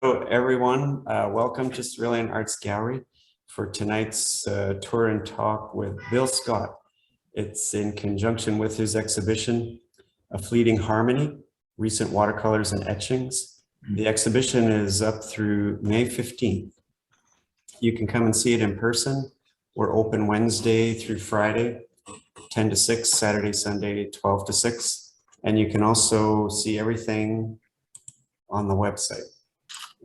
Hello, everyone. Welcome to Cerulean Arts Gallery for tonight's tour and talk with Bill Scott. It's in conjunction with his exhibition, A Fleeting Harmony, Recent Watercolors and Etchings. The exhibition is up through May 15th. You can come and see it in person. We're open Wednesday through Friday, 10 to 6, Saturday, Sunday, 12 to 6. And you can also see everything on the website.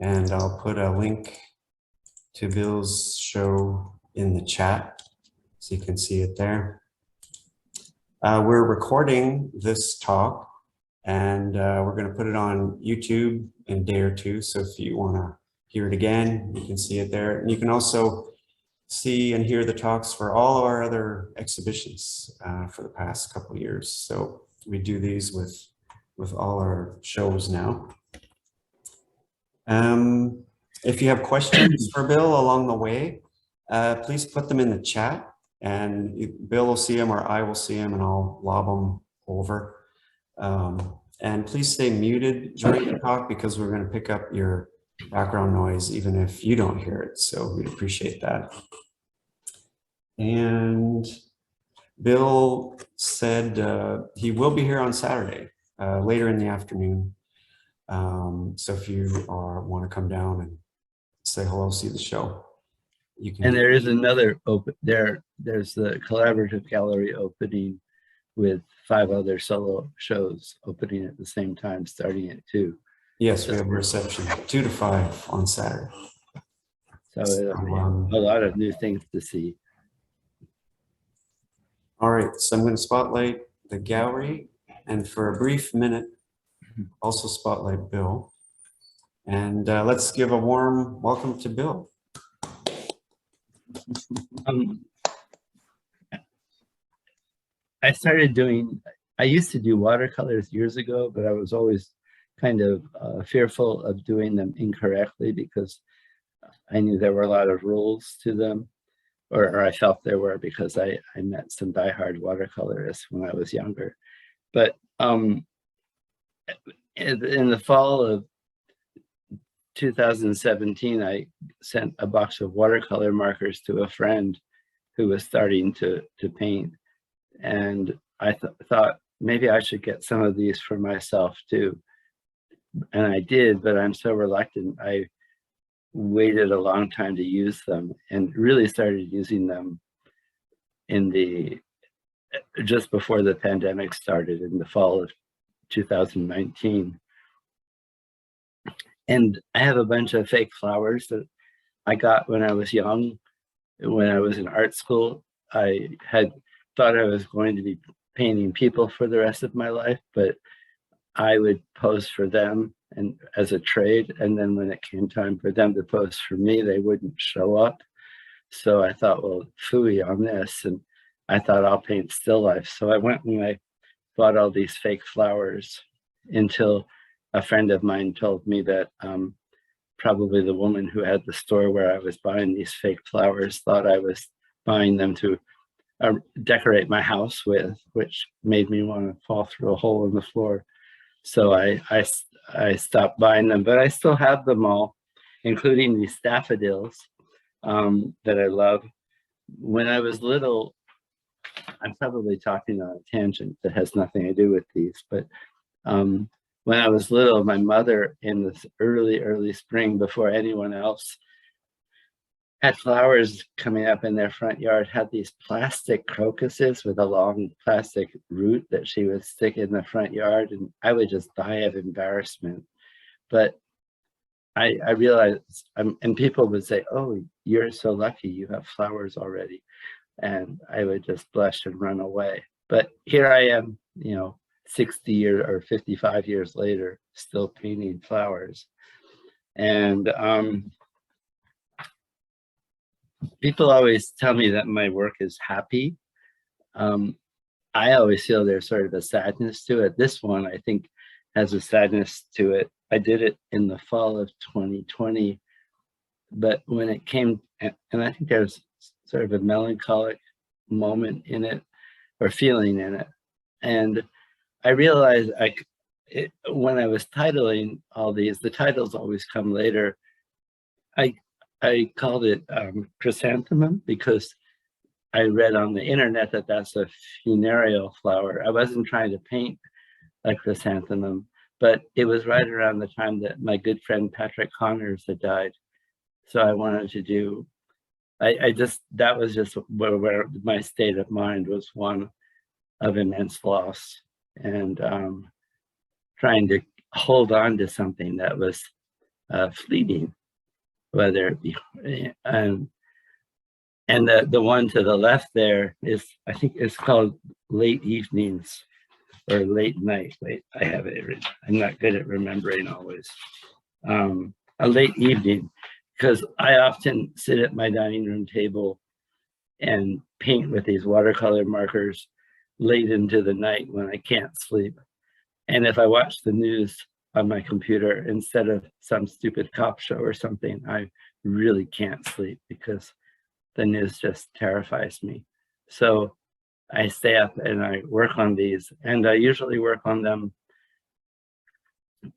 And I'll put a link to Bill's show in the chat so you can see it there. We're recording this talk and we're going to put it on YouTube in a day or two. So if you want to hear it again, you can see it there. And you can also see and hear the talks for all of our other exhibitions for the past couple of years. So we do these with all our shows now. If you have questions for Bill along the way, please put them in the chat and Bill will see them or I will see them and I'll lob them over. And please stay muted during the talk because we're going to pick up your background noise even if you don't hear it. So we'd appreciate that. And Bill said he will be here on Saturday, later in the afternoon. So if you want to come down and say hello, see the show, you can. And there is another open there's the collaborative gallery opening with 5 other solo shows opening at the same time, starting at 2. Yes, we have a reception 2 to 5 on Saturday. So a lot of new things to see. All right, so I'm going to spotlight the gallery and for a brief minute also spotlight Bill. And let's give a warm welcome to Bill. I used to do watercolors years ago, but I was always kind of fearful of doing them incorrectly because I knew there were a lot of rules to them, or I felt there were because I met some diehard watercolorists when I was younger. But in the fall of 2017, I sent a box of watercolor markers to a friend who was starting to paint. And I thought maybe I should get some of these for myself too. And I did, but I'm so reluctant. I waited a long time to use them and really started using them just before the pandemic started in the fall of 2019. And I have a bunch of fake flowers that I got when I was young. When I was in art school, I had thought I was going to be painting people for the rest of my life, but I would pose for them and as a trade. And then when it came time for them to pose for me, they wouldn't show up. So I thought, well, phooey on this. And I thought I'll paint still life. So I went and I bought all these fake flowers until a friend of mine told me that probably the woman who had the store where I was buying these fake flowers thought I was buying them to decorate my house with, which made me want to fall through a hole in the floor. So I stopped buying them, but I still have them all, including these daffodils that I love. When I was little, I'm probably talking on a tangent that has nothing to do with these, but when I was little, my mother in the early spring, before anyone else had flowers coming up in their front yard, had these plastic crocuses with a long plastic root that she would stick in the front yard, and I would just die of embarrassment. But I realized, and people would say, "Oh, you're so lucky, you have flowers already." And I would just blush and run away. But here I am, 60 years or 55 years later, still painting flowers. And people always tell me that my work is happy. I always feel there's sort of a sadness to it. This one, I think, has a sadness to it. I did it in the fall of 2020, but when it came, and I think there's sort of a melancholic moment in it, or feeling in it. And I realized when I was titling all these, the titles always come later. I called it chrysanthemum because I read on the internet that that's a funereal flower. I wasn't trying to paint a chrysanthemum, but it was right around the time that my good friend Patrick Connors had died. So I wanted to do, that was just where my state of mind was, one of immense loss, and trying to hold on to something that was fleeting, whether it be, and the one to the left there is, I think it's called Late Evenings or Late Night. Wait, I have it written. I'm not good at remembering always. A late evening, because I often sit at my dining room table and paint with these watercolor markers late into the night when I can't sleep. And if I watch the news on my computer instead of some stupid cop show or something, I really can't sleep because the news just terrifies me. So I stay up and I work on these, and I usually work on them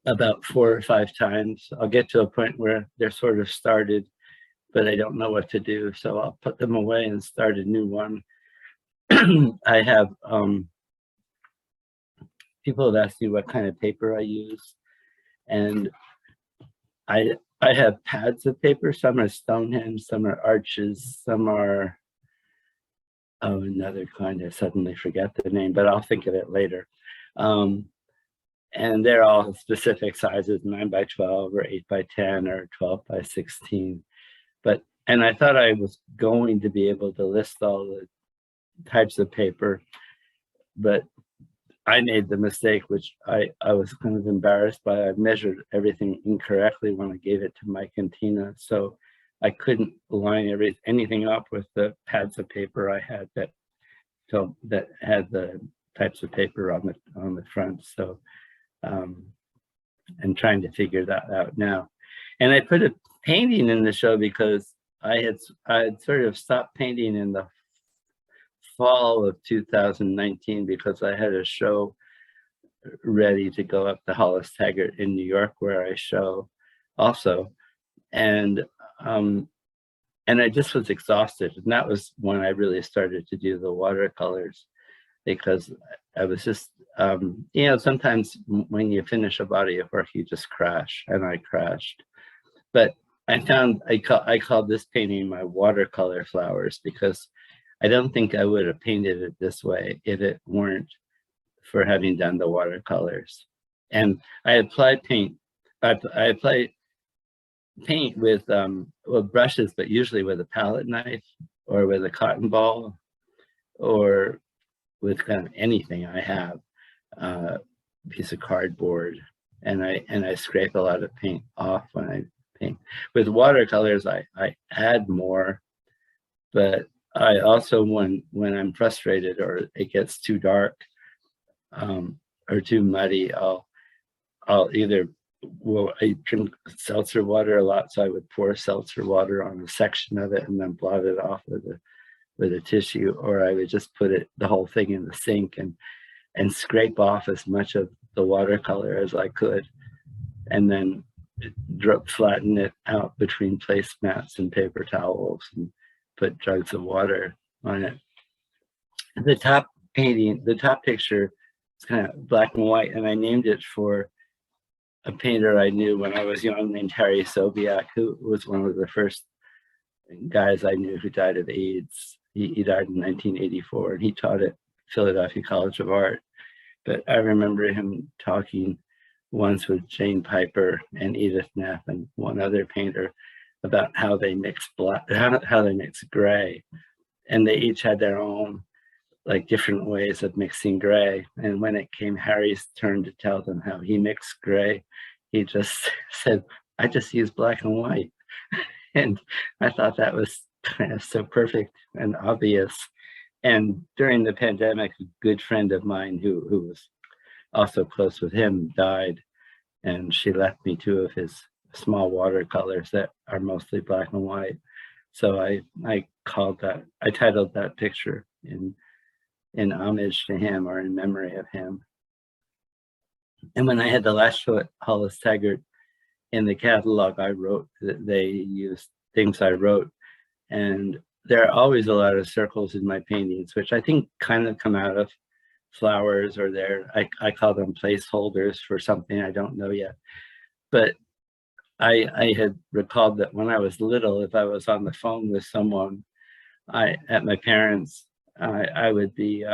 about 4 or 5 times. I'll get to a point where they're sort of started, but I don't know what to do. So I'll put them away and start a new one. I have, people have asked me what kind of paper I use. And I have pads of paper. Some are Stonehenge, some are Arches, some are, oh, another kind. I suddenly forget the name, but I'll think of it later. And they're all specific sizes, 9 by 12 or 8 by 10 or 12 by 16. And I thought I was going to be able to list all the types of paper, but I made the mistake, which I was kind of embarrassed by. I measured everything incorrectly when I gave it to Mike and Tina. So I couldn't line anything up with the pads of paper I had that had the types of paper on the front. So I'm trying to figure that out now. And I put a painting in the show because I had sort of stopped painting in the fall of 2019 because I had a show ready to go up to Hollis Taggart in New York, where I show also. And I just was exhausted. And that was when I really started to do the watercolors, because I was just, sometimes when you finish a body of work, you just crash, and I crashed. But I found, I called this painting my watercolor flowers, because I don't think I would have painted it this way if it weren't for having done the watercolors. And I apply paint, I apply paint with brushes, but usually with a palette knife or with a cotton ball or with kind of anything I have, piece of cardboard, and I scrape a lot of paint off when I paint. With watercolors, I add more, but I also, when I'm frustrated or it gets too dark or too muddy, I'll either, I drink seltzer water a lot, so I would pour seltzer water on a section of it and then blot it off with a tissue, or I would just put the whole thing in the sink and scrape off as much of the watercolor as I could, and then flatten it out between placemats and paper towels and put jugs of water on it. The top painting, the top picture is kind of black and white, and I named it for a painter I knew when I was young named Harry Sobiak, who was one of the first guys I knew who died of AIDS. He died in 1984, and he taught at Philadelphia College of Art. But I remember him talking once with Jane Piper and Edith Neff and one other painter about how they mix how they mix gray, and they each had their own like different ways of mixing gray. And when it came Harry's turn to tell them how he mixed gray, he just said, "I just use black and white." And I thought that was kind of so perfect and obvious. And during the pandemic, a good friend of mine who was also close with him died, and she left me 2 of his small watercolors that are mostly black and white. So I titled that picture in homage to him or in memory of him. And when I had the last show at Hollis Taggart, in the catalog I wrote, they used things I wrote. And there are always a lot of circles in my paintings, which I think kind of come out of flowers, or I call them placeholders for something I don't know yet. But I had recalled that when I was little, if I was on the phone with someone, at my parents', I would be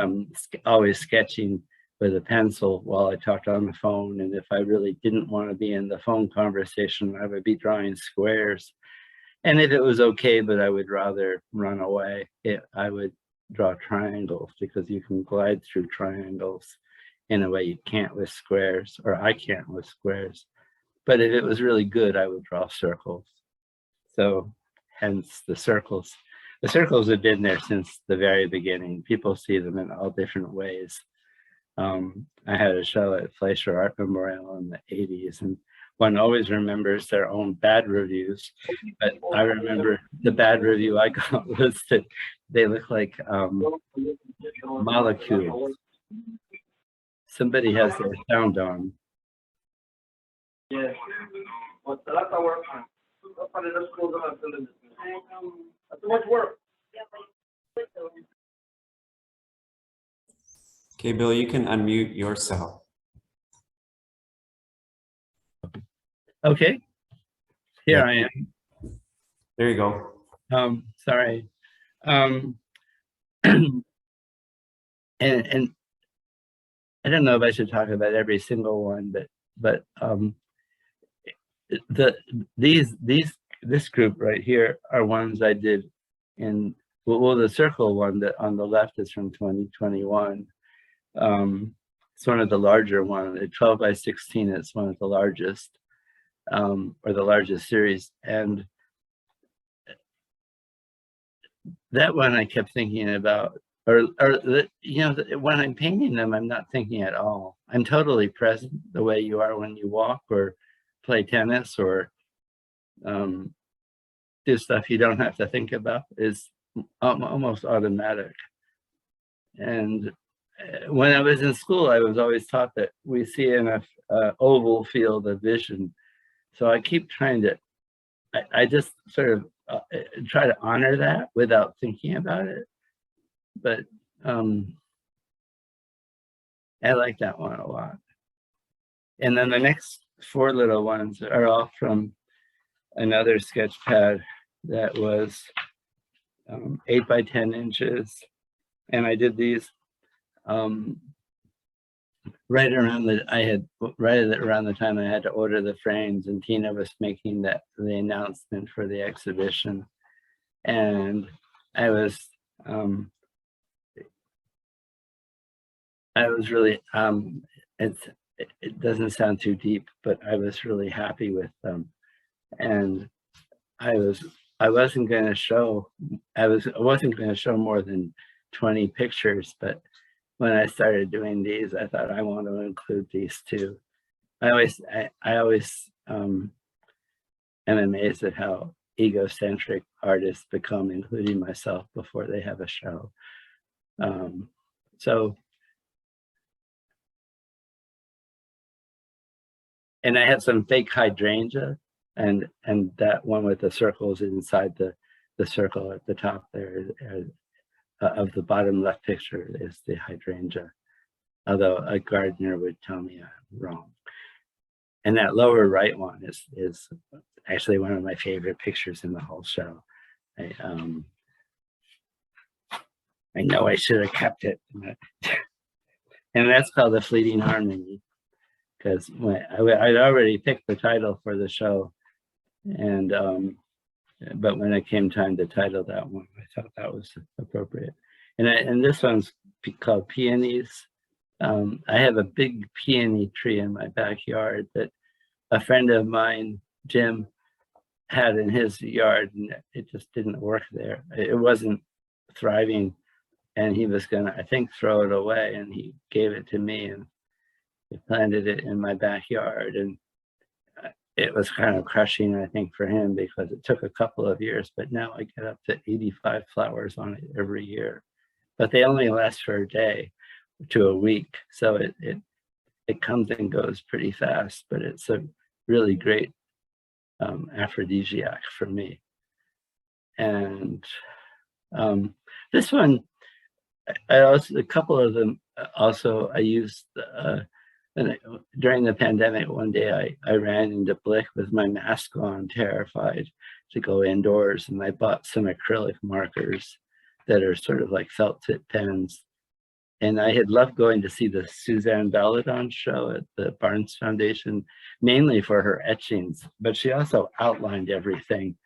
always sketching with a pencil while I talked on the phone. And if I really didn't want to be in the phone conversation, I would be drawing squares. And if it was okay, but I would rather run away, I would draw triangles, because you can glide through triangles in a way you can't with squares, or I can't with squares. But if it was really good, I would draw circles. So hence the circles. The circles have been there since the very beginning. People see them in all different ways. I had a show at Fleischer Art Memorial in the 80s, and one always remembers their own bad reviews. But I remember the bad review I got was that they look like molecules. Somebody has their sound on. Yes. That's too much work. Okay, Bill, you can unmute yourself. Okay, here Yeah. I am. There you go. Sorry. And I don't know if I should talk about every single one, but this group right here are ones I did in, well, the circle one that on the left is from 2021. It's one of the larger ones, 12 by 16. It's one of the largest, or the largest series. And that one I kept thinking about, or you know, when I'm painting them, I'm not thinking at all. I'm totally present, the way you are when you walk or play tennis or do stuff you don't have to think about, is almost automatic. And when I was in school, I was always taught that we see in a oval field of vision. So I keep trying to, I just sort of try to honor that without thinking about it. But I like that one a lot. And then the next four little ones are all from another sketch pad that was 8 by 10 inches. And I did these right around the time I had to order the frames, and Tina was making the announcement for the exhibition. And I was really, it doesn't sound too deep, but I was really happy with them. And I wasn't going to show more than 20 pictures, but when I started doing these, I thought I want to include these too. I always am amazed at how egocentric artists become, including myself, before they have a show. And I had some fake hydrangea, and that one with the circles inside the circle at the top there of the bottom left picture is the hydrangea, although a gardener would tell me I'm wrong. And that lower right one is actually one of my favorite pictures in the whole show. I know I should have kept it. And that's called The Fleeting Harmony, because I'd already picked the title for the show, and but when it came time to title that one, I thought that was appropriate. And this one's called Peonies. I have a big peony tree in my backyard that a friend of mine, Jim, had in his yard, and it just didn't work there. It wasn't thriving, and he was gonna, I think, throw it away, and he gave it to me, and he planted it in my backyard. And it was kind of crushing, I think, for him, because it took a couple of years, but now I get up to 85 flowers on it every year. But they only last for a day to a week. So it comes and goes pretty fast, but it's a really great aphrodisiac for me. And this one, I also, a couple of them also I used, during the pandemic, one day I ran into Blick with my mask on, terrified to go indoors, and I bought some acrylic markers that are sort of like felt tip pens. And I had loved going to see the Suzanne Baladon show at the Barnes Foundation, mainly for her etchings, but she also outlined everything.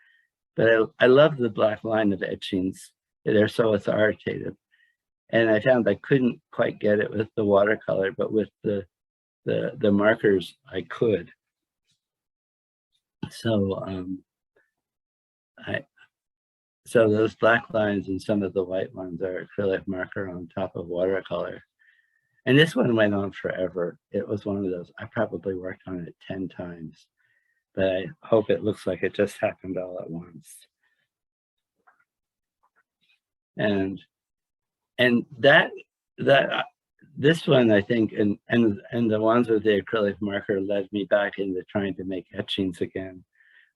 But I love the black line of etchings. They're so authoritative. And I found I couldn't quite get it with the watercolor, but with the markers, I could. So so those black lines and some of the white ones are acrylic marker on top of watercolor. And this one went on forever. It was one of those, I probably worked on it 10 times, but I hope it looks like it just happened all at once. And this one, I think, and the ones with the acrylic marker led me back into trying to make etchings again,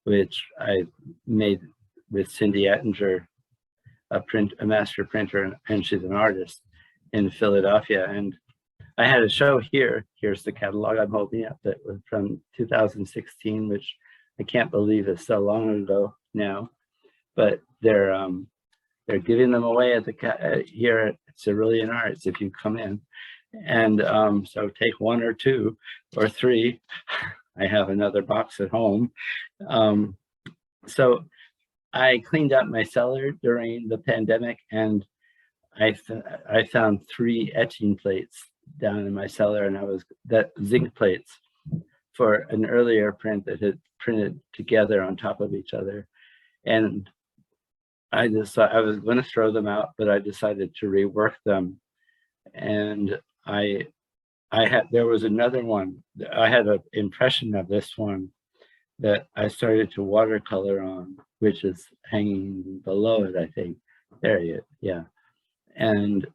which I made with Cindy Ettinger, a master printer, and she's an artist in Philadelphia. And I had a show here. Here's the catalog I'm holding up that was from 2016, which I can't believe is so long ago now. But they're giving them away at the here at Cerulean Arts if you come in. And so take 1 or 2 or 3. I have another box at home. So I cleaned up my cellar during the pandemic, and I found 3 etching plates down in my cellar, and zinc plates for an earlier print that had printed together on top of each other. And I decided I was going to throw them out, but I decided to rework them. And there was another one. I had an impression of this one that I started to watercolor on, which is hanging below it, I think. There you go, yeah. And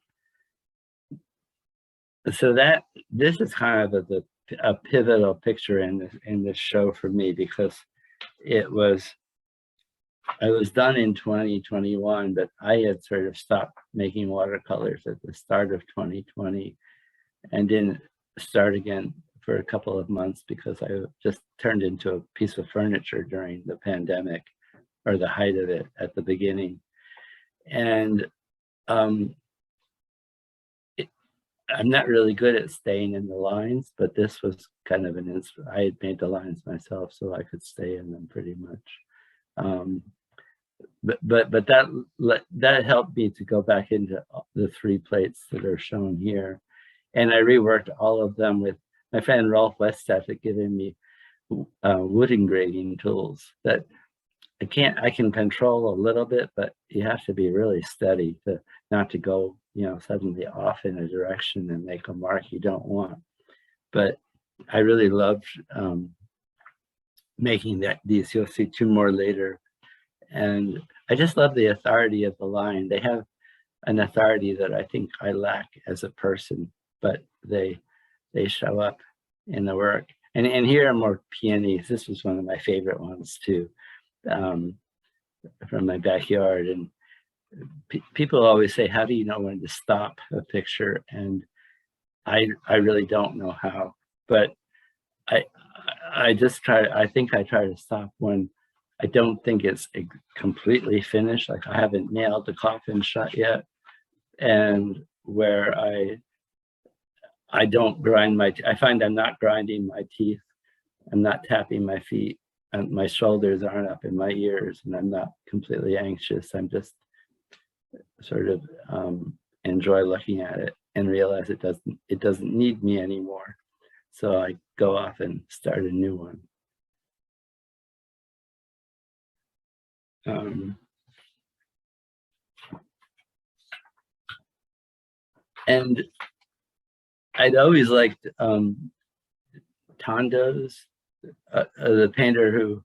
so this is kind of a pivotal picture in this show for me, because I was done in 2021, but I had sort of stopped making watercolors at the start of 2020 and didn't start again for a couple of months because I just turned into a piece of furniture during the pandemic, or the height of it at the beginning. And I'm not really good at staying in the lines, but this was kind of I had made the lines myself, so I could stay in them pretty much. But that helped me to go back into the 3 plates that are shown here. And I reworked all of them with my friend Rolf Weststaff had given me wood engraving tools that I can control a little bit, but you have to be really steady not to go, suddenly off in a direction and make a mark you don't want. But I really loved making these. You'll see 2 more later. And I just love the authority of the line. They have an authority that I think I lack as a person, but they show up in the work. And here are more peonies. This was one of my favorite ones too, from my backyard. And people always say, how do you know when to stop a picture? And I really don't know how, but I just try. I think I try to stop when I don't think it's completely finished. Like I haven't nailed the coffin shut yet, and where I don't grind I find I'm not grinding my teeth. I'm not tapping my feet, and my shoulders aren't up in my ears, and I'm not completely anxious. I'm just sort of enjoy looking at it and realize it doesn't need me anymore. So I go off and start a new one. And I'd always liked Tondos, the painter who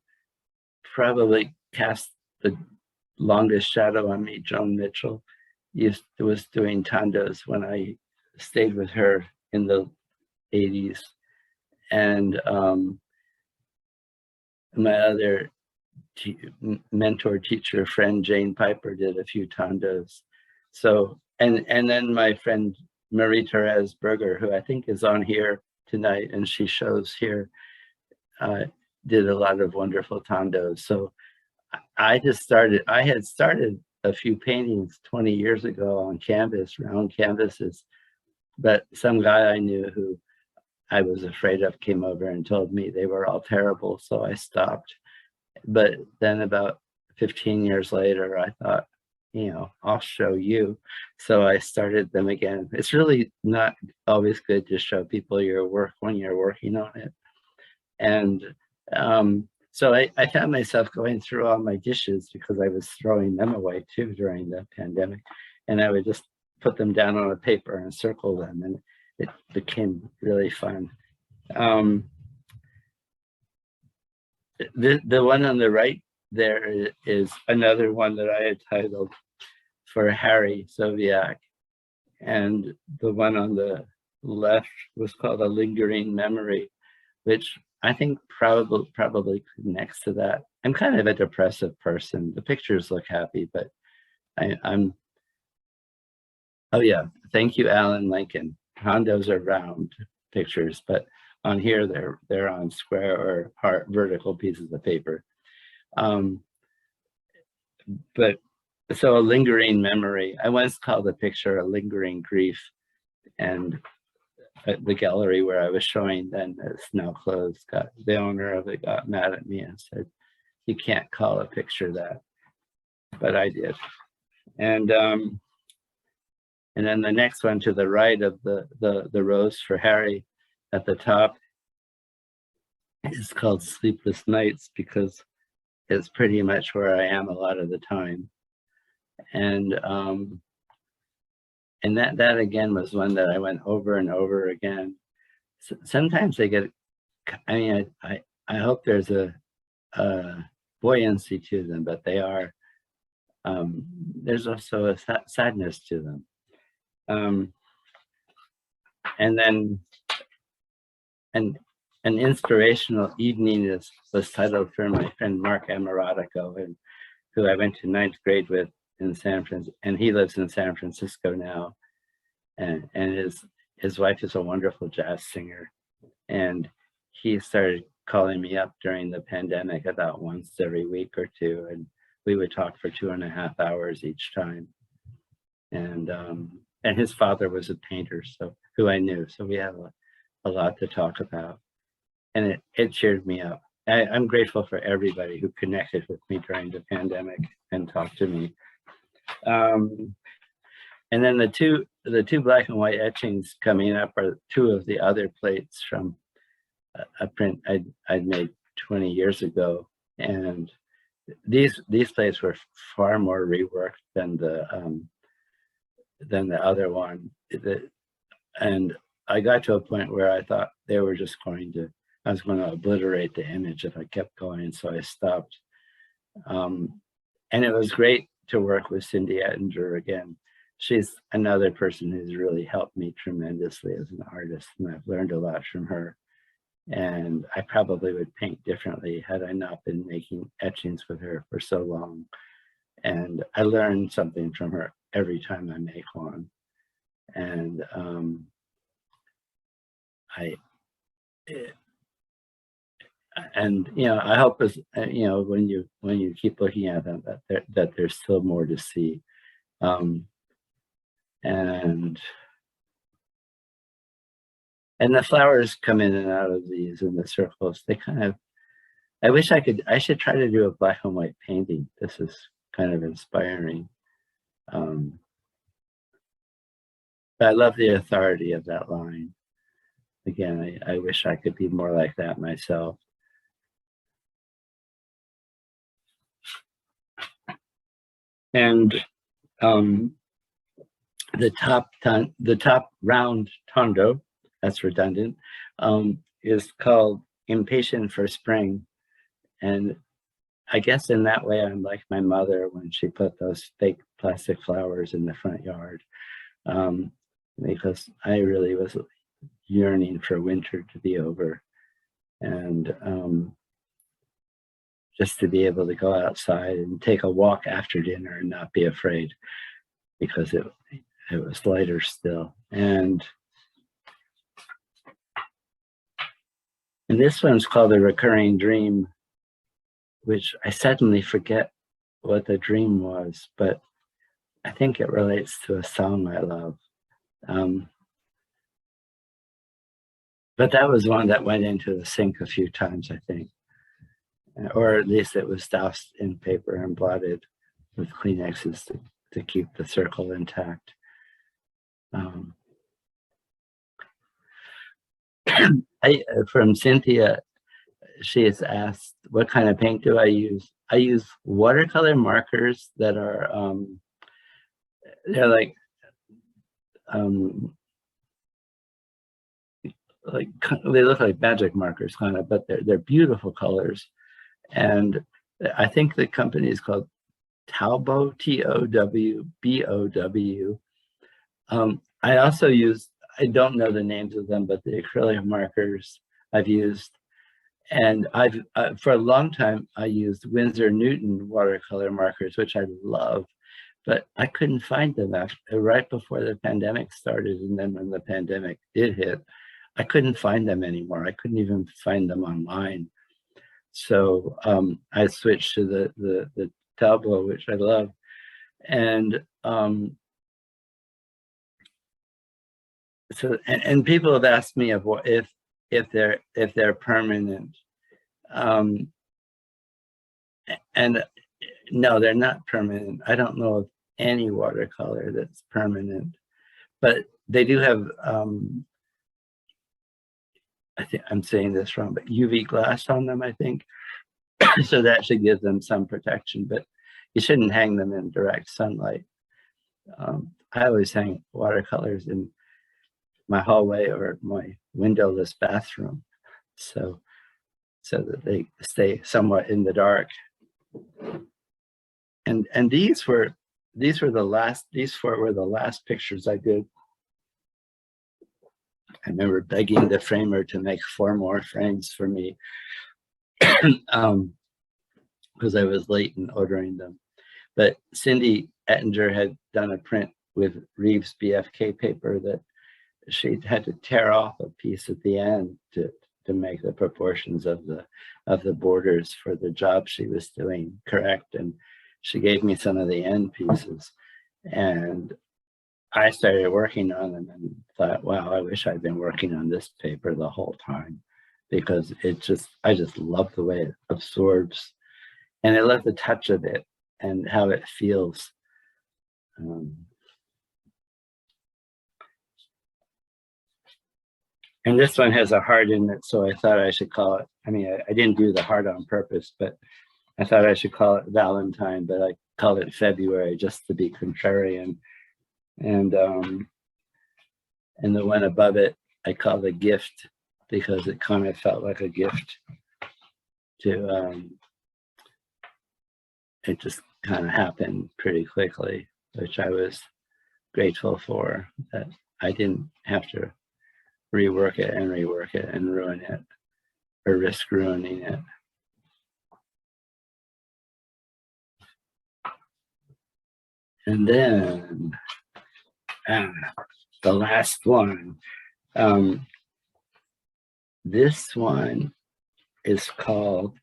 probably cast the longest shadow on me, Joan Mitchell, was doing Tondos when I stayed with her in the 80s. And my other mentor, teacher, friend, Jane Piper, did a few tondos. So, and then my friend Marie Therese Berger, who I think is on here tonight, and she shows here, did a lot of wonderful tondos. So I had started a few paintings 20 years ago on canvas, round canvases, but some guy I knew who I was afraid of came over and told me they were all terrible, so I stopped. But then about 15 years later, I thought, you know, I'll show you. So I started them again. It's really not always good to show people your work when you're working on it. And so I found myself going through all my dishes because I was throwing them away too during the pandemic. And I would just put them down on a paper and circle them, and it became really fun. The one on the right there is another one that I had titled for Harry Soviak. And the one on the left was called A Lingering Memory, which I think probably connects to that. I'm kind of a depressive person. The pictures look happy, but I'm, oh yeah, thank you, Alan Lincoln. Hondos are round pictures, but on here they're on square or heart vertical pieces of paper. But so A Lingering Memory, I once called the picture A Lingering Grief, and the gallery where I was showing then it's now closed. The owner of it got mad at me and said, "You can't call a picture that," but I did. And then the next one to the right of the rose for Harry at the top is called Sleepless Nights because it's pretty much where I am a lot of the time. And that again was one that I went over and over again. Sometimes they get, I mean, I hope there's a buoyancy to them, but they are, there's also a sadness to them. And then an inspirational evening was titled for my friend Mark Amoratico, and who I went to 9th grade with in San Francisco, and he lives in San Francisco now. And his wife is a wonderful jazz singer. And he started calling me up during the pandemic about once every week or two, and we would talk for 2.5 hours each time. And his father was a painter, so who I knew, so we have a lot to talk about. And it cheered me up. I'm grateful for everybody who connected with me during the pandemic and talked to me. And then the two black and white etchings coming up are two of the other plates from a print I'd made 20 years ago. And these plates were far more reworked than the other one. And I got to a point where I thought they were just I was going to obliterate the image if I kept going, so I stopped. And it was great to work with Cindy Ettinger again. She's another person who's really helped me tremendously as an artist, and I've learned a lot from her. And I probably would paint differently had I not been making etchings with her for so long. And I learned something from her every time I make one. And you know, I hope as you know, when you keep looking at them, that there's still more to see. And the flowers come in and out of these, and the circles, they kind of, I should try to do a black and white painting. This is kind of inspiring. But I love the authority of that line. Again, I wish I could be more like that myself. And the top round tondo, that's redundant, is called Impatient for Spring. And I guess in that way, I'm like my mother when she put those fake plastic flowers in the front yard, because I really was yearning for winter to be over. And just to be able to go outside and take a walk after dinner and not be afraid, because it was lighter still. And this one's called A Recurring Dream, which I suddenly forget what the dream was, but I think it relates to a song I love. But that was one that went into the sink a few times, I think. Or at least it was doused in paper and blotted with Kleenexes to keep the circle intact. From Cynthia, she has asked, what kind of paint do I use? I use watercolor markers that are, they're like they look like magic markers kind of, but they're beautiful colors. And I think the company is called Towbow, Towbow. I also use, I don't know the names of them, but the acrylic markers I've used. And I've, for a long time, I used Winsor Newton watercolor markers, which I love, but I couldn't find them right before the pandemic started. And then when the pandemic did hit, I couldn't find them anymore. I couldn't even find them online. So I switched to the Towbow, which I love. And so people have asked me if they're permanent. And no, they're not permanent. I don't know of any watercolor that's permanent, but they do have, I think I'm saying this wrong, but UV glass on them, I think. So that should give them some protection, but you shouldn't hang them in direct sunlight. I always hang watercolors in my hallway or my windowless bathroom, so that they stay somewhat in the dark. And these four were the last pictures I did. I remember begging the framer to make 4 more frames for me because I was late in ordering them. But Cindy Ettinger had done a print with Reeves BFK paper that she had to tear off a piece at the end to make the proportions of the borders for the job she was doing correct. And she gave me some of the end pieces, and I started working on them and thought, wow, I wish I'd been working on this paper the whole time, because I just love the way it absorbs, and I love the touch of it and how it feels. And this one has a heart in it, so I thought I should call it, I mean, I didn't do the heart on purpose, but I thought I should call it Valentine, but I called it February just to be contrarian. And the one above it, I called a gift because it kind of felt like a gift to, it just kind of happened pretty quickly, which I was grateful for, that I didn't have to rework it and ruin it, or risk ruining it. And then the last one, this one is called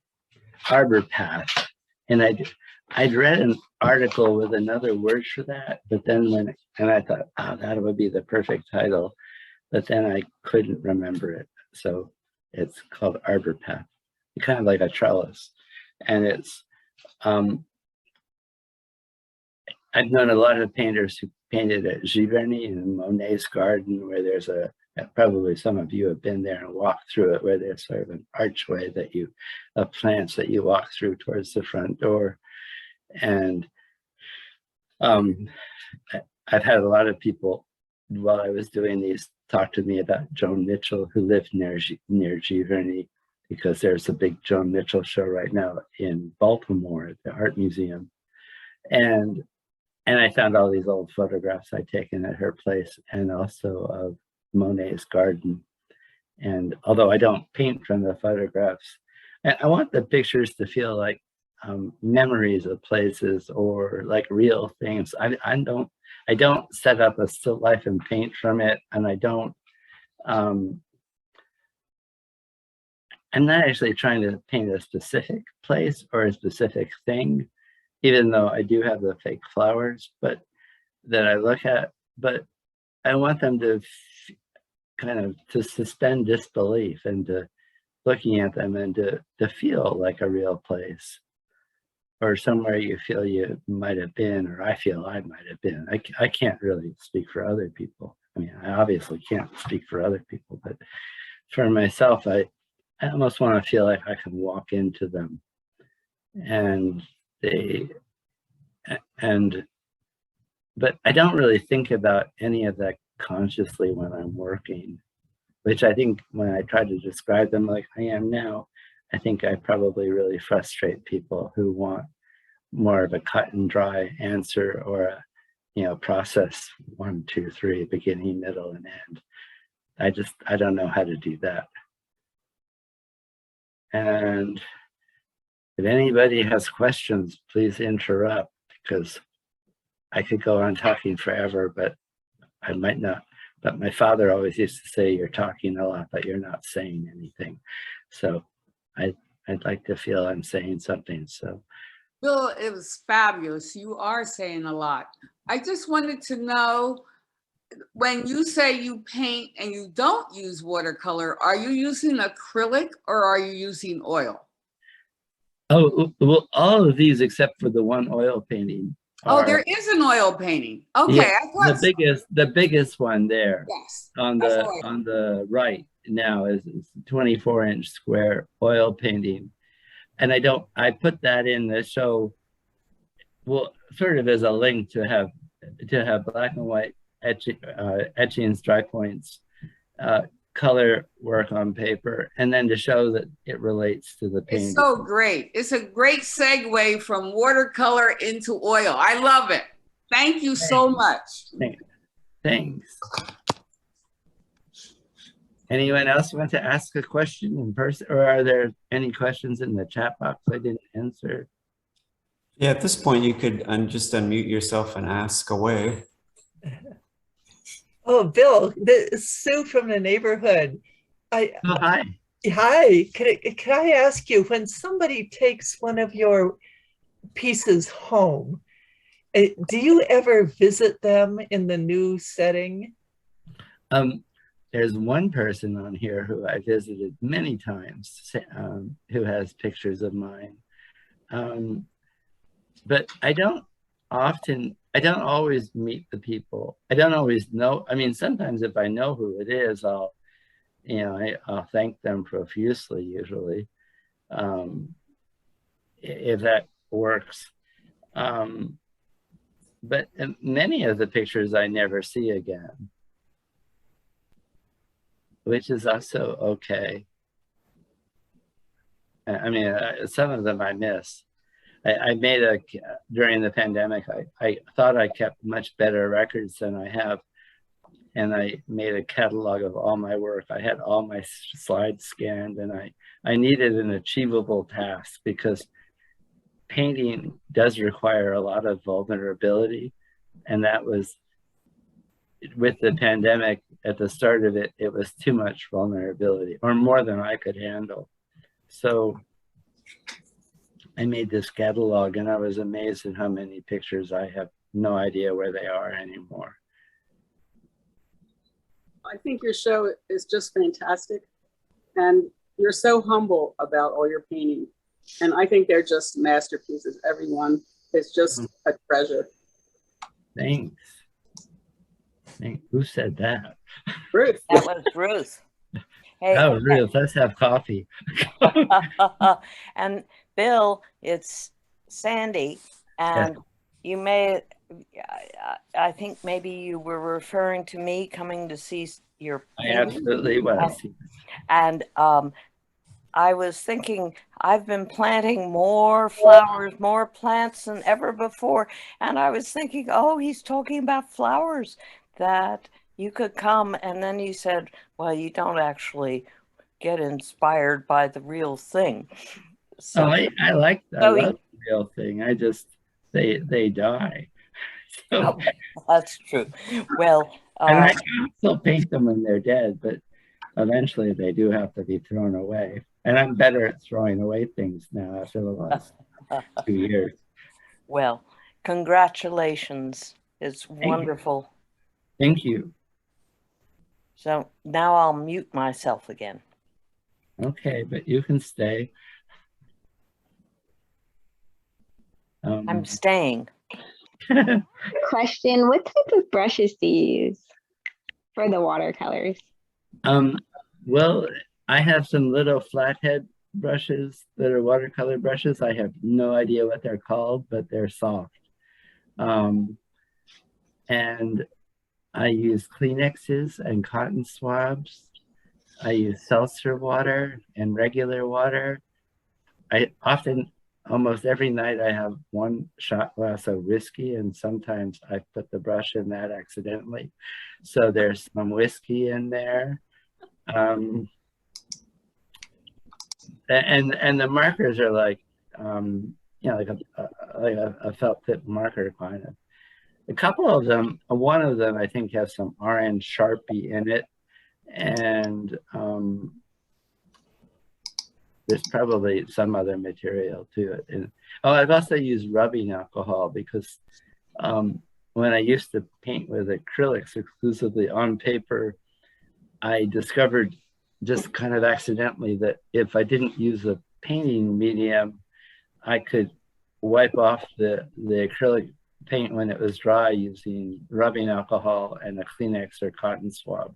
Arbor Path. And I'd read an article with another word for that, but then and I thought, oh, that would be the perfect title. But then I couldn't remember it. So it's called Arbor Path, kind of like a trellis. And it's, I've known a lot of painters who painted at Giverny in Monet's garden, where there's probably some of you have been there and walked through it, where there's sort of an archway of plants that you walk through towards the front door. And I've had a lot of people, while I was doing these, talk to me about Joan Mitchell, who lived near Giverny, because there's a big Joan Mitchell show right now in Baltimore at the Art Museum. And I found all these old photographs I'd taken at her place, and also of Monet's garden. And although I don't paint from the photographs, I want the pictures to feel like memories of places or like real things. I don't set up a still life and paint from it, and I don't. I'm not actually trying to paint a specific place or a specific thing, even though I do have the fake flowers, but that I look at. But I want them to kind of to suspend disbelief and to looking at them and to feel like a real place or somewhere you feel you might have been, or I feel I might have been. I can't really speak for other people. I mean, I obviously can't speak for other people, but for myself, I almost want to feel like I can walk into them and but I don't really think about any of that consciously when I'm working, which I think when I try to describe them like I am now, I think I probably really frustrate people who want more of a cut and dry answer or a, process 1, 2, 3, beginning, middle, and end. I don't know how to do that. And if anybody has questions, please interrupt, because I could go on talking forever, but I might not. But my father always used to say, you're talking a lot, but you're not saying anything. So I'd like to feel I'm saying something. So, Bill, it was fabulous. You are saying a lot. I just wanted to know, when you say you paint and you don't use watercolor, are you using acrylic or are you using oil? oh, well, all of these except for the one oil painting. Oh, there is an oil painting. Okay, Yeah, I thought the biggest one there. yes, On the right now is 24-inch square oil painting, and I put that in the show, well, sort of as a link to have black and white etchings, dry points, color work on paper, and then to show that it relates to the painting. It's so great. It's a great segue from watercolor into oil. I love it. Thank you so much. Thanks. Anyone else want to ask a question in person, or are there any questions in the chat box I didn't answer? Yeah, at this point, you could just unmute yourself and ask away. Oh, Bill, Sue from the neighborhood. Oh, hi. Hi, can I ask you, when somebody takes one of your pieces home, do you ever visit them in the new setting? There's one person on here who I visited many times, who has pictures of mine. But I don't always meet the people. I don't always know. I mean, sometimes if I know who it is, I'll thank them profusely, usually, if that works. But many of the pictures I never see again, which is also okay. I mean, some of them I miss. I made during the pandemic, I thought I kept much better records than I have. And I made a catalog of all my work. I had all my slides scanned, and I needed an achievable task, because painting does require a lot of vulnerability. And that was, with the pandemic, at the start of it, it was too much vulnerability, or more than I could handle. So I made this catalog, and I was amazed at how many pictures I have no idea where they are anymore. I think your show is just fantastic, and you're so humble about all your painting. And I think they're just masterpieces. Everyone is just a treasure. Thanks. Who said that? Ruth. That was Ruth. Hey, oh, Ruth, let's have coffee. and Bill, it's Sandy, and you may, I think maybe you were referring to me coming to see your painting. I absolutely was. And I was thinking, I've been planting more flowers, more plants than ever before. And I was thinking, oh, he's talking about flowers, that you could come. And then you said Well, you don't actually get inspired by the real thing. So, Oh, I like I So love the real thing. I just they die. So, that's true. Well, and I can still paint them when they're dead, but eventually they do have to be thrown away. And I'm better at throwing away things now after the last 2 years. well, congratulations. It's wonderful. Thank you. So now I'll mute myself again. Okay, but you can stay. I'm staying. Question, what type of brushes do you use for the watercolors? Well, I have some little flathead brushes that are watercolor brushes. I have no idea what they're called, but they're soft. And I use Kleenexes and cotton swabs. I use seltzer water and regular water. I often, almost every night, I have one shot glass of whiskey, and sometimes I put the brush in that accidentally. So there's some whiskey in there. And the markers are like, you know, like a felt tip marker kind of. A couple of them, one of them I think has some orange Sharpie in it, and there's probably some other material to it. And oh, I've also used rubbing alcohol because when I used to paint with acrylics exclusively on paper, I discovered just kind of accidentally that if I didn't use a painting medium, I could wipe off the acrylic paint when it was dry using rubbing alcohol and a Kleenex or cotton swab.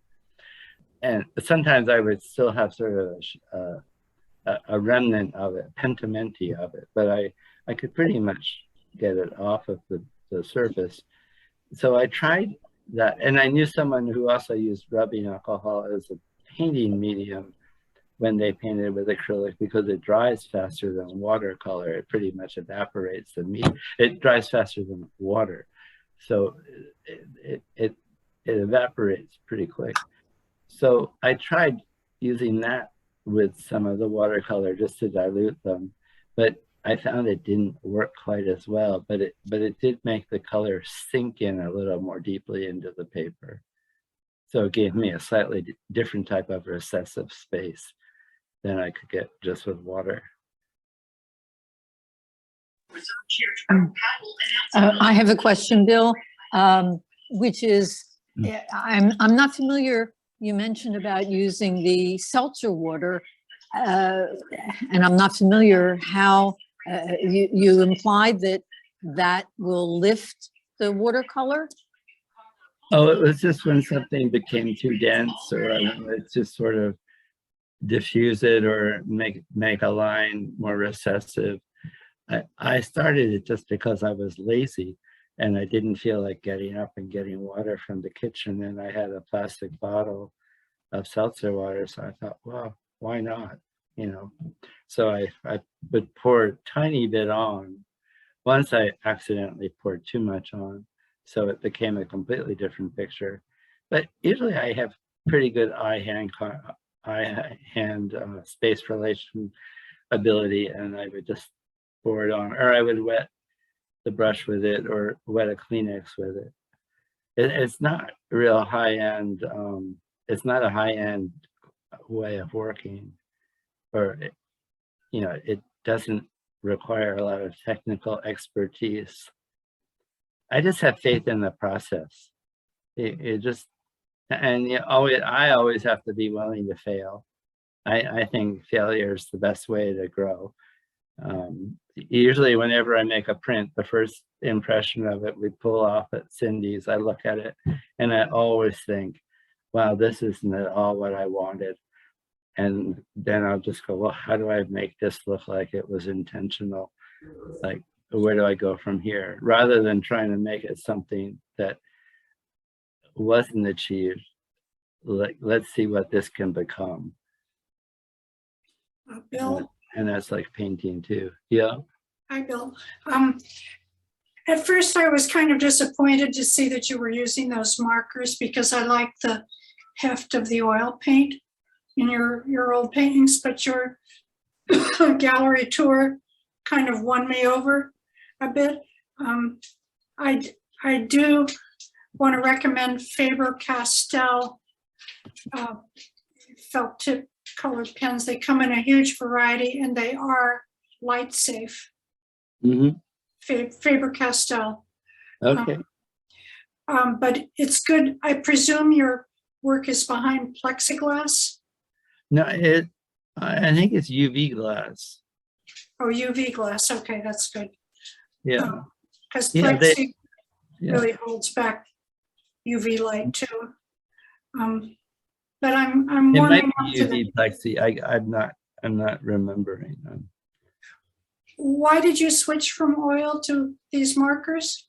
And sometimes I would still have sort of a remnant of it, pentimenti of it, but I could pretty much get it off of the surface. So I tried that, and I knew someone who also used rubbing alcohol as a painting medium when they painted with acrylic because it dries faster than watercolor. It pretty much evaporates the meat. It dries faster than water. So it evaporates pretty quick. So I tried using that with some of the watercolor just to dilute them, but I found it didn't work quite as well, but it did make the color sink in a little more deeply into the paper. So it gave me a slightly different type of recessive space than I could get just with water. I have a question, Bill, which is, I'm not familiar. You mentioned about using the seltzer water, and I'm not familiar how you implied that will lift the watercolor. Oh, it was just when something became too dense, or I wanted to sort of diffuse it or make a line more recessive. I started it just because I was lazy and I didn't feel like getting up and getting water from the kitchen, and I had a plastic bottle of seltzer water, so I thought, well, why not, you know? So I would pour a tiny bit on. Once I accidentally poured too much on, so it became a completely different picture. But usually I have pretty good eye-hand space relation ability, and I would just pour it on, or I would wet the brush with it or wet a Kleenex with it. It's not real high-end, it's not a high-end way of working, or you know, it doesn't require a lot of technical expertise. I just have faith in the process. It just, and I always have to be willing to fail. I think failure is the best way to grow. Usually whenever I make a print, the first impression of it we pull off at Cindy's, I look at it and I always think, wow, this isn't at all what I wanted. And then I'll just go, well, how do I make this look like it was intentional? Like, where do I go from here? Rather than trying to make it something that wasn't achieved, like, let's see what this can become. Bill? And that's like painting too. Yeah. Hi, Bill. At first I was kind of disappointed to see that you were using those markers because I like the heft of the oil paint in your old paintings, but your gallery tour kind of won me over a bit. I do want to recommend Faber-Castell felt tip colored pens. They come in a huge variety and they are light safe. Mm-hmm. Faber-Castell. Okay. But it's good. I presume your work is behind plexiglass? No, I think it's UV glass. Oh, UV glass. Okay, that's good. Yeah. Because Yeah, plexi yeah. really holds back UV light too. But I'm It might warming be up to UV plexi. I'm not remembering. Why did you switch from oil to these markers?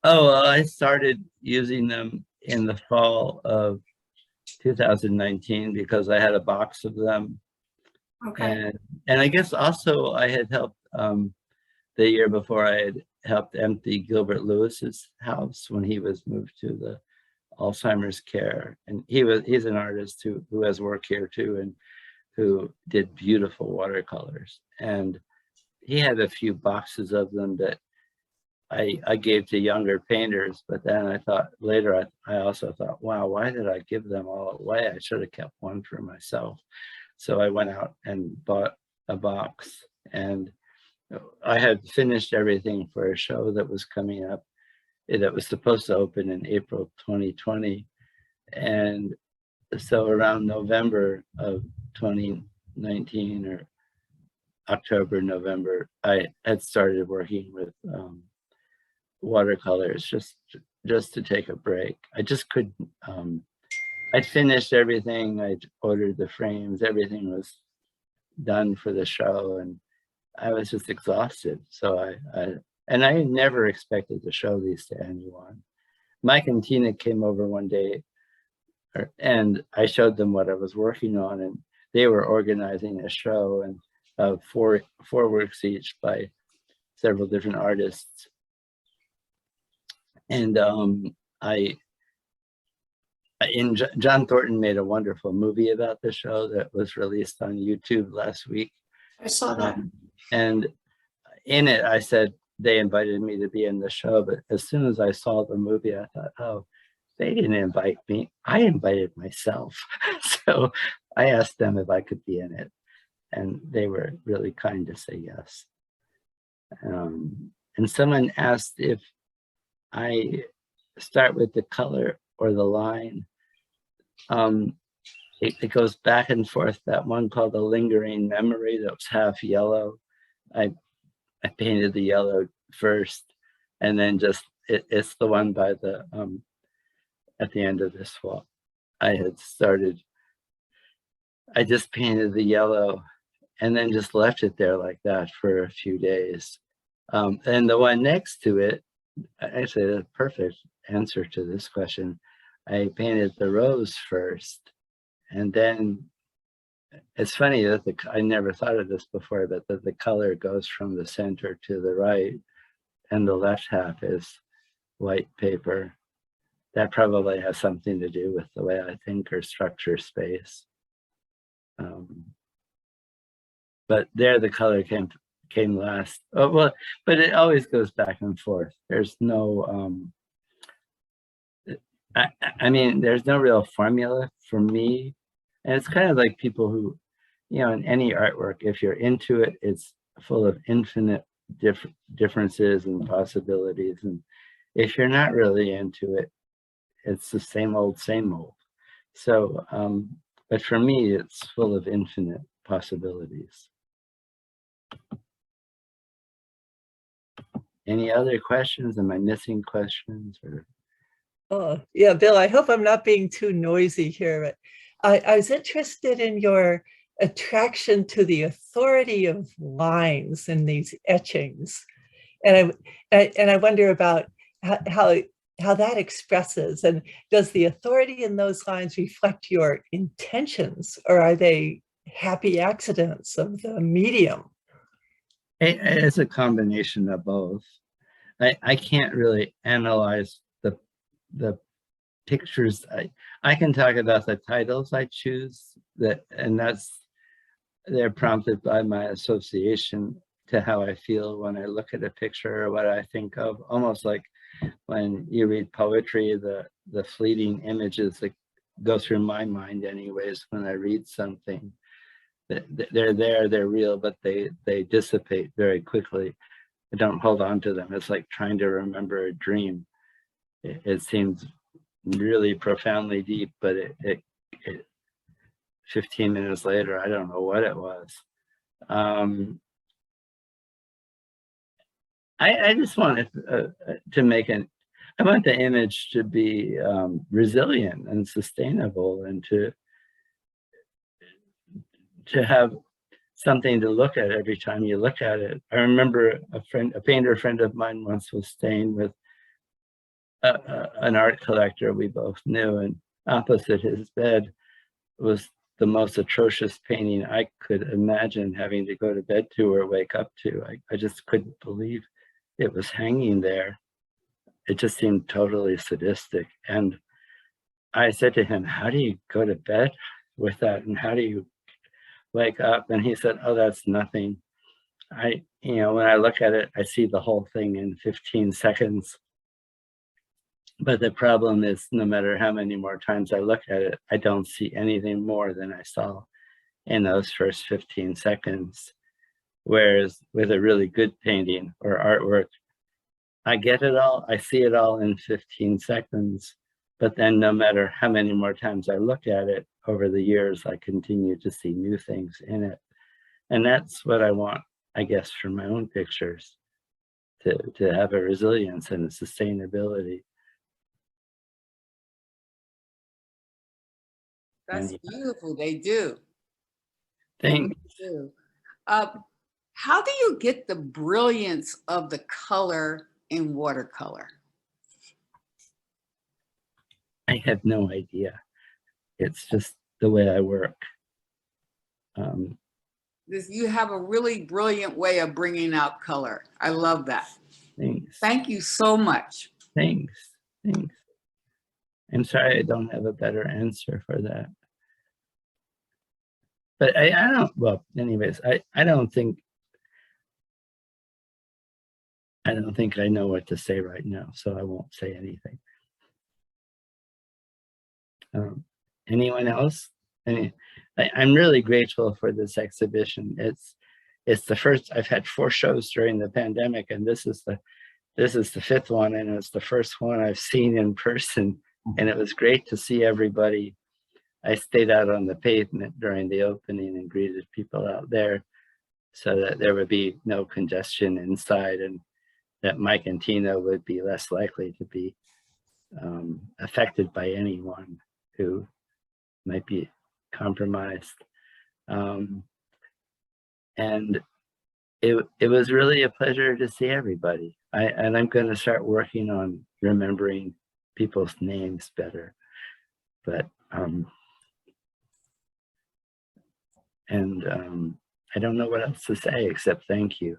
Oh, well, I started using them in the fall of 2019 because I had a box of them. Okay. And I guess also I had helped the year before I had helped empty Gilbert Lewis's house when he was moved to the Alzheimer's care. And he's an artist who has work here too, and who did beautiful watercolors. And he had a few boxes of them that I gave to younger painters, but then I thought later, I also thought, wow, why did I give them all away? I should have kept one for myself. So I went out and bought a box, and I had finished everything for a show that was coming up that was supposed to open in April 2020. And so around November of 2019 or October, November, I had started working with watercolors just to take a break. I just couldn't. I'd finished everything. I'd ordered the frames. Everything was done for the show, and I was just exhausted. So I never expected to show these to anyone. Mike and Tina came over one day, and I showed them what I was working on, and they were organizing a show and four works each by several different artists. And John Thornton made a wonderful movie about the show that was released on YouTube last week. I saw that. And in it, I said they invited me to be in the show, but as soon as I saw the movie, I thought, oh, they didn't invite me. I invited myself. So I asked them if I could be in it, and they were really kind to say yes. And someone asked if I start with the color or the line. It goes back and forth. That one called The Lingering Memory that was half yellow. I painted the yellow first, and then just it's the one by the at the end of this wall. I just painted the yellow and then just left it there like that for a few days. And the one next to it, actually the perfect answer to this question, I painted the rose first, and then it's funny that I never thought of this before, but that the color goes from the center to the right, and the left half is white paper. That probably has something to do with the way I think or structure space. But there the color came last. Oh, well, but it always goes back and forth. There's no, I mean, there's no real formula for me. And it's kind of like people who, you know, in any artwork, if you're into it, it's full of infinite differences and possibilities. And if you're not really into it, it's the same old, same old. So, but for me, it's full of infinite possibilities. Any other questions? Am I missing questions? Or? Oh, yeah, Bill, I hope I'm not being too noisy here, but I was interested in your attraction to the authority of lines in these etchings. And I wonder about how that expresses, and does the authority in those lines reflect your intentions, or are they happy accidents of the medium? It's a combination of both. I can't really analyze the pictures, I can talk about the titles I choose, and they're prompted by my association to how I feel when I look at a picture or what I think of, almost like when you read poetry, the fleeting images that go through my mind anyways when I read something. They're there, they're real, but they dissipate very quickly. I don't hold on to them. It's like trying to remember a dream. It seems really profoundly deep, but it 15 minutes later, I don't know what it was. I just wanted to make I want the image to be resilient and sustainable, and to have something to look at every time you look at it. I remember a painter friend of mine once was staying with an art collector we both knew, and opposite his bed was the most atrocious painting I could imagine having to go to bed to or wake up to. I just couldn't believe it was hanging there. It just seemed totally sadistic. And I said to him, how do you go to bed with that? And how do you wake up? And he said, oh, that's nothing. When I look at it, I see the whole thing in 15 seconds. But the problem is, no matter how many more times I look at it, I don't see anything more than I saw in those first 15 seconds. Whereas with a really good painting or artwork, I get it all, I see it all in 15 seconds. But then no matter how many more times I look at it over the years, I continue to see new things in it. And that's what I want, I guess, for my own pictures, to have a resilience and a sustainability. That's beautiful. They do. Thanks. They do. How do you get the brilliance of the color in watercolor? I have no idea. It's just the way I work. You have a really brilliant way of bringing out color. I love that. Thanks. Thank you so much. Thanks. I'm sorry I don't have a better answer for that. But I don't, well, anyways, I don't think I know what to say right now, so I won't say anything. Anyone else? I'm really grateful for this exhibition. It's the first, I've had 4 shows during the pandemic, and this is the 5th one, and it's the first one I've seen in person, and it was great to see everybody. I stayed out on the pavement during the opening and greeted people out there so that there would be no congestion inside, and that Mike and Tina would be less likely to be affected by anyone who might be compromised. And it was really a pleasure to see everybody. And I'm going to start working on remembering people's names better. But I don't know what else to say except thank you.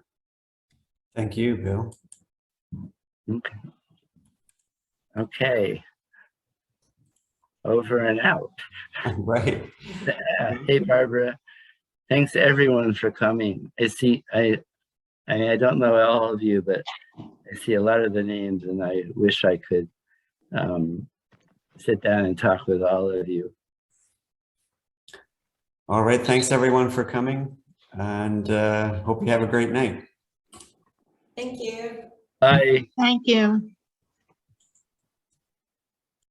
Thank you, Bill. Okay. Over and out. Right. Hey, Barbara. Thanks everyone for coming. I don't know all of you, but I see a lot of the names, and I wish I could sit down and talk with all of you. All right. Thanks everyone for coming, and hope you have a great night. Thank you. Bye. Thank you.